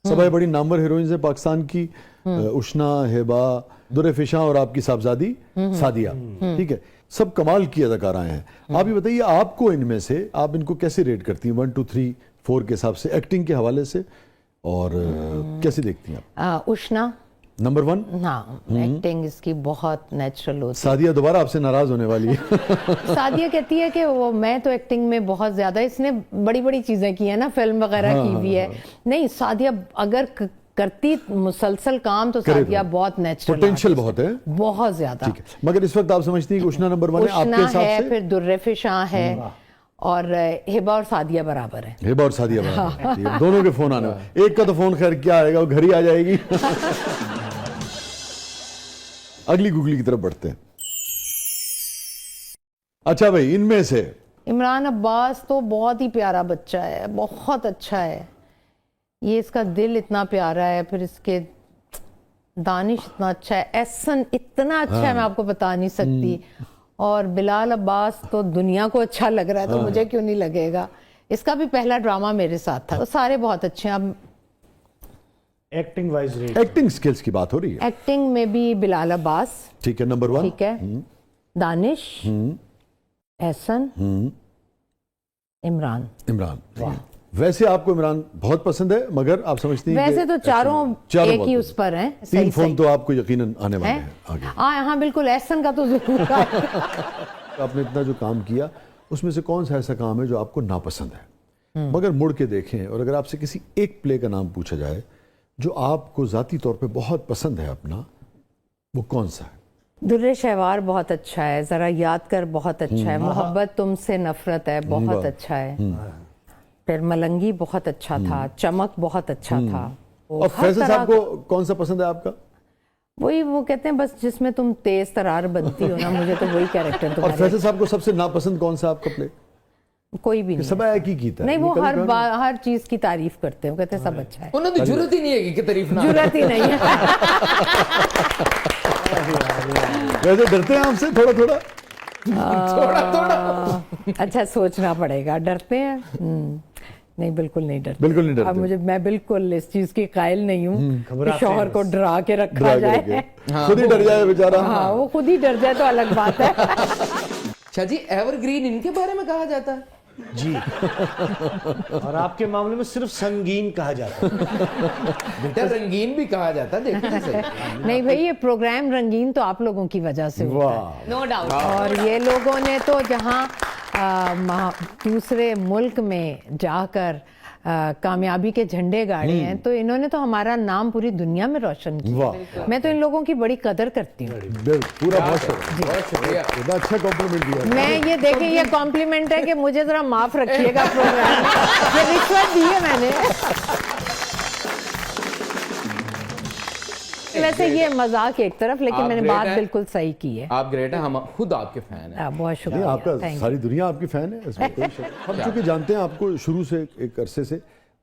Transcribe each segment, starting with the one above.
सब बड़ी नामवर हीरोइंस है पाकिस्तान की, उष्णा, हिबा, दुर्र-ए-फिशां और आपकी साहबजादी सादिया, ठीक है, सब कमाल की अदाकाराएं हैं। आप ये बताइए, आपको इनमें से आप इनको कैसे रेट करती हैं 1 2 3 4 के हिसाब से, एक्टिंग के हवाले से, और कैसे देखती हैं आप? उष्णा नंबर 1। हाँ, एक्टिंग इसकी बहुत नेचुरल होती है। सादिया दोबारा आपसे नाराज होने वाली है। सादिया कहती है कि वो मैं तो एक्टिंग में बहुत ज्यादा, इसने बड़ी बड़ी चीजें की है ना, फिल्म वगैरह की भी है। नहीं, सादिया अगर करती मुसलसल काम तो सादिया बहुत नेचुरल, पोटेंशियल बहुत है, बहुत ज्यादा। ठीक है, मगर इस वक्त आप समझती हैं कि उष्णा नंबर 1 है आपके हिसाब से? फिर दुर्र-ए-फिशां है और हिबा और सादिया बराबर है। हिबा और सादिया बराबर है, दोनों के फोन आने वाले। एक का तो फोन खैर क्या आएगा, वो घर ही आ जाएगी। अगली गुगली की तरफ बढ़ते हैं। अच्छा भाई, इनमें से इमरान अब्बास तो बहुत ही प्यारा बच्चा है, बहुत अच्छा है। ये इसका दिल इतना प्यारा है, फिर इसके दानिश इतना अच्छा है, एहसन इतना अच्छा है, मैं आपको बता नहीं सकती। और बिलाल अब्बास तो दुनिया को अच्छा लग रहा है, तो मुझे क्यों नहीं लगेगा। इसका भी पहला ड्रामा मेरे साथ था। तो सारे बहुत अच्छे हैं। अब acting wise rate, acting skills की बात हो रही है। एक्टिंग में भी बिलाल अब्बास, ठीक है, नंबर 1, ठीक है, दानिश, एहसन, इमरान। इमरान। वैसे आपको इमरान बहुत पसंद है, मगर आप समझती हैं वैसे तो चारों एक ही उस पर हैं। 3 फोन तो आपको यकीनन आने वाले हैं आगे। हाँ बिल्कुल, एहसन का तो जरूर। आपने इतना जो काम किया, उसमें से कौन सा ऐसा काम है जो आपको नापसंद है? मगर मुड़ के देखें, और अगर आपसे किसी एक प्ले का नाम पूछा जाए जो आपको जाती तौर पे बहुत पसंद है अपना, वो कौन सा है? दुर्रे शहवार बहुत अच्छा है, जरा याद कर बहुत अच्छा है, मोहब्बत तुमसे नफरत है बहुत अच्छा है, फिर मलंगी बहुत अच्छा था, चमक बहुत अच्छा था। और फैसल साहब को कौन सा पसंद है आपका? वही वो कहते हैं बस जिसमें तुम तेज तरार बनती हो ना, मुझे तो वही कैरेक्टर। और फैसल साहब को सबसे नापसंद कौन सा आपका प्ले? कोई भी नहीं, सब एक ही गीत है। नहीं, वो हर चीज की तारीफ करते हैं, कहते हैं सब अच्छा है। उन्हें तो जरूरत ही नहीं है कि तारीफ ना, जरूरत ही नहीं है। वैसे डरते हैं आपसे थोड़ा थोड़ा? थोड़ा अच्छा, सोचना पड़ेगा। डरते हैं? नहीं, बिल्कुल नहीं डरते। बिल्कुल नहीं डरते। अब मैं बिल्कुल इस चीज की कायल नहीं हूँ कि शौहर को डरा के रखा जाए। खुद ही डर जाए बेचारा। हाँ, वो खुद ही डर जाए तो अलग बात है। शाह जी, एवरग्रीन इनके बारे में कहा जाता है जी। और आपके मामले में सिर्फ संगीन कहा जाता है। बेटा, रंगीन भी कहा जाता है, देखिए सही। नहीं भाई, ये प्रोग्राम रंगीन तो आप लोगों की वजह से होता है, नो डाउट। और ये लोगों ने तो जहाँ दूसरे मुल्क में जाकर कामयाबी के झंडे गाड़े हैं, तो इन्होंने तो हमारा नाम पूरी दुनिया में रोशन किया। मैं तो इन लोगों की बड़ी कदर करती हूँ। पूरा बहुत शुक्रिया, अच्छा कॉम्प्लीमेंट दिया। मैं ये देखें, ये कॉम्प्लीमेंट है कि मुझे जरा माफ रखिएगा प्रोग्राम में, ये रिश्वत दी है मैंने। वैसे ये मजाक एक तरफ, लेकिन मैंने बात बिल्कुल सही की है। आप ग्रेट है, हम खुद आपके फैन हैं। बहुत शुक्रिया, आपका सारी दुनिया आपकी फैन है, इसमें कोई शक। हम चूंकि जानते हैं आपको शुरू से एक अरसे से,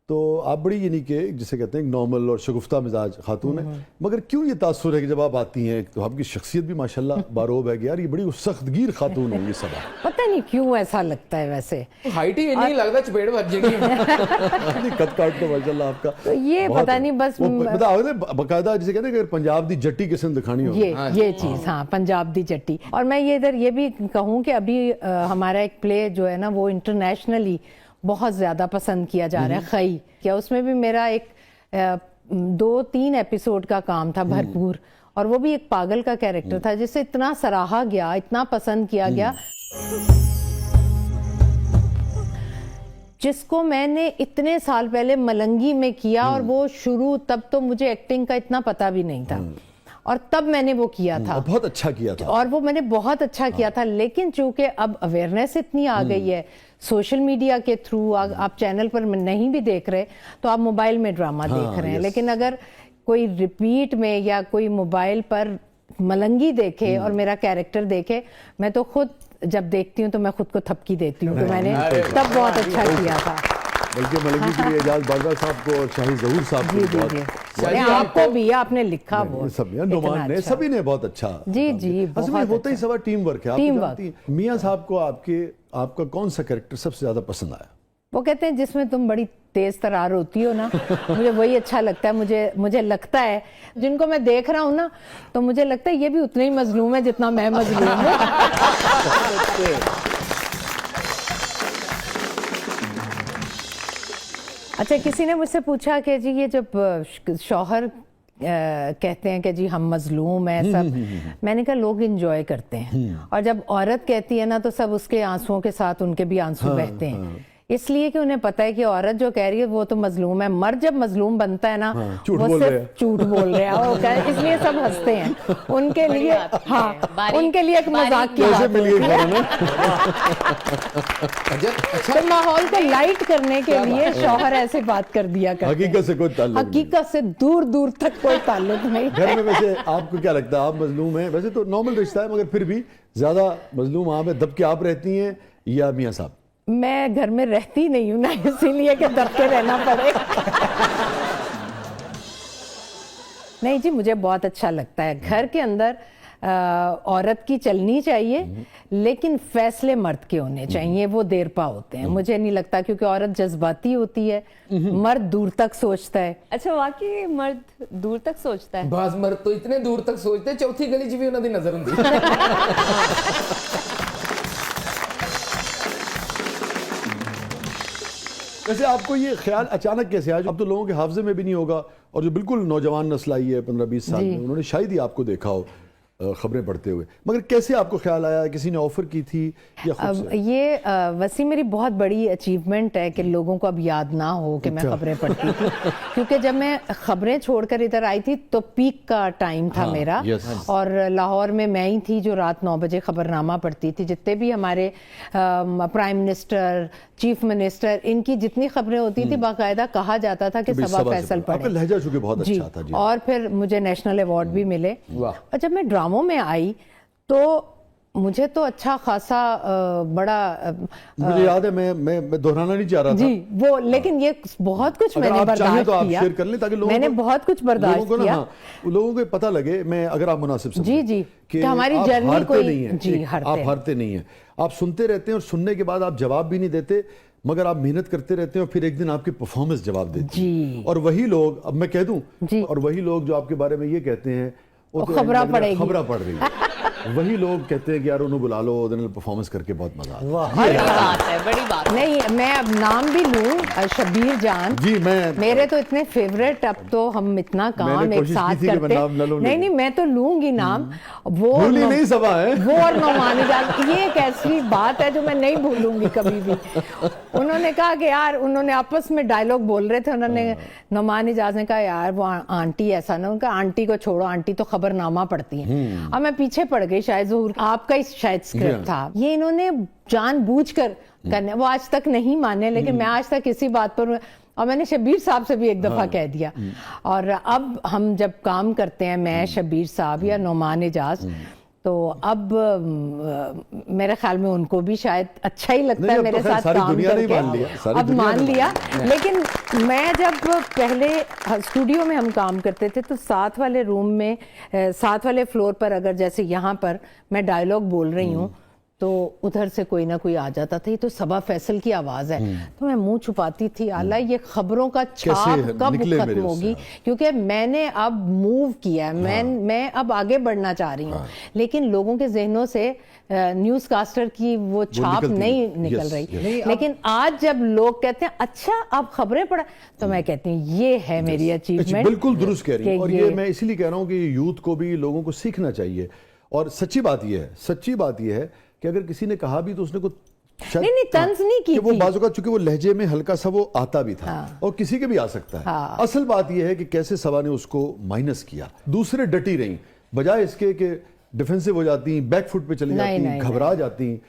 तो आप बड़ी यानी कि जिसे कहते हैं नॉर्मल और शगुफ्ता मिजाज खातून है, मगर क्यों ये तासुर है कि जब आप आती हैं तो आपकी शख्सियत भी माशाल्लाह बारोब है कि यार ये बड़ी सख्तगीर खातून होंगी सब। पता नहीं क्यों ऐसा लगता है। वैसे हाइट ही नहीं लगता, चपेट बच जाएगी। कद काट तो माशाल्लाह आपका, तो ये पता नहीं बस बकायदा जिसे कहते हैं पंजाब दी जट्टी किस्म दिखानी हो, ये चीज। हाँ, पंजाब दी जट्टी। और मैं ये इधर ये भी कहूँ कि अभी हमारा एक प्ले जो है ना, वो इंटरनेशनली बहुत ज्यादा पसंद किया जा रहा है, खई। क्या उसमें भी मेरा एक 2-3 एपिसोड का काम था भरपूर, और वो भी एक पागल का कैरेक्टर था जिसे इतना सराहा गया, इतना पसंद किया गया, जिसको मैंने इतने साल पहले मलंगी में किया। और वो शुरू, तब तो मुझे एक्टिंग का इतना पता भी नहीं था, और तब मैंने वो किया था, बहुत अच्छा किया था, और वो मैंने बहुत अच्छा किया था। लेकिन चूंकि अब अवेयरनेस इतनी आ गई है सोशल मीडिया के थ्रू, आप चैनल पर नहीं भी देख रहे तो आप मोबाइल में ड्रामा देख रहे हैं। लेकिन अगर कोई रिपीट में या कोई मोबाइल पर मलंगी देखे और मेरा कैरेक्टर देखे, मैं तो खुद जब देखती हूँ तो मैं खुद को थपकी देती हूँ कि मैंने तब बहुत अच्छा किया था। बल्कि मलंगी के लिए एजाज बाजवा साहब को और शाहिद ज़हूर साहब को, आपको भी, आपने लिखा वो सब नुमान ने, सभी ने बहुत अच्छा। जी जी, होता ही सब टीम वर्क है। Team work. मियां साहब को आपका कौन सा कैरेक्टर सबसे ज्यादा पसंद आया? वो कहते हैं जिसमें तुम बड़ी तेज तरार होती हो ना, मुझे वही अच्छा लगता है। मुझे लगता है जिनको मैं देख रहा हूँ ना, तो मुझे लगता है ये भी उतने ही मजलूम है जितना मैं मजलूम हूँ। अच्छा, किसी ने मुझसे पूछा कि जी ये जब शौहर कहते हैं कि जी हम मजलूम हैं सब, मैंने कहा लोग एंजॉय करते हैं, और जब औरत कहती है ना तो सब उसके आंसुओं के साथ उनके भी आंसू बहते हैं, इसलिए कि उन्हें पता है कि औरत जो कह रही है वो तो मजलूम है। मर्द जब मजलूम बनता है ना, झूठ वो बोल रहे हैं। सिर्फ झूठ बोल रहे हैं, इसलिए सब हंसते हैं उनके लिए। हाँ, उनके लिए एक मजाक की बात है। तो माहौल को लाइट करने के लिए शौहर ऐसे बात कर दिया करते हैं। हकीकत से कोई ताल्लुक नहीं। हकीकत से दूर दूर तक कोई ताल्लुक नहीं। घर में वैसे आपको क्या लगता है, आप मजलूम हैं? वैसे तो नॉर्मल रिश्ता है, मगर फिर भी ज्यादा मजलूम आप हैं, दब के आप रहती हैं या मियां साहब? मैं घर में रहती नहीं हूं ना, इसीलिए कि दब के रहना पड़े। नहीं जी, मुझे बहुत अच्छा लगता है घर के अंदर औरत की चलनी चाहिए, लेकिन फैसले मर्द के होने चाहिए, वो देर पा होते हैं। मुझे नहीं लगता, क्योंकि औरत जज्बाती होती है, मर्द दूर तक सोचता है। अच्छा, वाकई मर्द दूर तक सोचता है? बाज मर्द तो इतने दूर तक सोचते, चौथी गली च भी उन्होंने नजर होंगी। वैसे आपको ये ख्याल अचानक कैसे आया? अब तो लोगों के हाफजे में भी नहीं होगा, और जो बिल्कुल नौजवान नस्ल आई है 15-20 साल में, उन्होंने शायद ही आपको देखा हो खबरें पढ़ते हुए, मगर कैसे आपको ख्याल आया? किसी ने ऑफर की थी या खुद से? ये वैसे मेरी बहुत बड़ी अचीवमेंट है कि लोगों को अब याद ना हो कि मैं खबरें पढ़ती थी, क्योंकि जब मैं खबरें छोड़कर इधर आई थी तो पीक का टाइम था मेरा, और लाहौर में मैं ही थी जो रात 9 बजे खबरनामा पढ़ती थी। जितने भी हमारे प्राइम मिनिस्टर, चीफ मिनिस्टर, इनकी जितनी खबरें होती थी, बाकायदा कहा जाता था कि सबा फैसल पढ़े। आपका लहजा चूंकि बहुत अच्छा था जी। और फिर मुझे नेशनल अवार्ड भी मिले। और जब मैं ड्रामों में आई तो मुझे तो अच्छा खासा बड़ा मुझे याद है, मैं दोहराना नहीं चाह रहा था जी वो, लेकिन ये बहुत कुछ मैंने बर्दाश्त तो आप किया। शेयर कर लें ताकि लोगों मैंने को, बहुत कुछ बर्दाश्त किया। हाँ, लोगों को पता लगे, मैं अगर आप मुनासिब समझें जी जी कि हमारी आप जर्नी हारते कोई नहीं है, जी आप हारते नहीं है, आप सुनते रहते हैं और सुनने के बाद आप जवाब भी नहीं देते, मगर आप मेहनत करते रहते हैं और फिर एक दिन आपकी परफॉर्मेंस जवाब देती है। और वही लोग, अब मैं कह दूं, और वही लोग जो आपके बारे में ये कहते हैं वो तो खबरा पढ़ रही है, वही लोग कहते हैं कि यार उन्हें बुला लो, उन्हें परफॉर्मेंस करके बहुत मजा आता है। बड़ी बात है, बड़ी बात। नहीं, मैं अब नाम भी लूं, शबीर जान जी, मैं मेरे तो इतने फेवरेट, अब तो हम इतना काम एक साथ करते हैं। नहीं, मैं तो लूंगी नाम, वो नहीं सभा है वो, और नौमानी जान, ये एक ऐसी बात है जो मैं नहीं भूलूंगी कभी भी। उन्होंने कहा कि यार, उन्होंने आपस में डायलॉग बोल रहे थे, उन्होंने नौमानी जान ने कहा यार वो आंटी ऐसा ना, उनका आंटी को छोड़ो, आंटी तो खबरनामा पढ़ती है। और मैं पीछे पड़ गई, शायद ज़हूर आपका ही शायद स्क्रिप्ट था। ये इन्होंने जानबूझकर करने, वो आज तक नहीं माने, लेकिन मैं आज तक इसी बात पर, और मैंने शबीर साहब से भी एक दफा कह दिया। और अब हम जब काम करते हैं, मैं, शबीर साहब या नौमान एजाज, तो अब मेरे ख्याल में उनको भी शायद अच्छा ही लगता है मेरे साथ काम करके, अब मान लिया। लेकिन मैं जब पहले स्टूडियो में हम काम करते थे तो साथ वाले रूम में, साथ वाले फ्लोर पर, अगर जैसे यहाँ पर मैं डायलॉग बोल रही हूँ तो उधर से कोई ना कोई आ जाता था, ये तो सबा फैसल की आवाज है, तो मैं मुंह छुपाती थी, आला ये खबरों का छाप कब खत्म होगी, क्योंकि मैंने अब मूव किया है, मैं अब आगे बढ़ना चाह रही हूँ, लेकिन लोगों के जहनों से न्यूज कास्टर की वो छाप नहीं निकल रही। लेकिन आज जब लोग कहते हैं अच्छा आप खबरें पढ़ा, तो मैं कहती हूँ ये है मेरी अचीवमेंट। बिल्कुल दुरुस्त कह रही हूँ, और ये मैं इसीलिए कह रहा हूँ कि यूथ को भी लोगों को सीखना चाहिए। और सच्ची बात यह है कि अगर किसी ने कहा भी तो उसने को नहीं तंज नहीं की, वो बाजू का, चूंकि वो लहजे में हल्का सा वो आता भी था, और किसी के भी आ सकता है। असल बात यह है कि कैसे सबा ने उसको माइनस किया। दूसरे डटी रही, बजाय इसके कि डिफेंसिव हो जाती, बैक फुट पे चली जाती, घबरा जाती,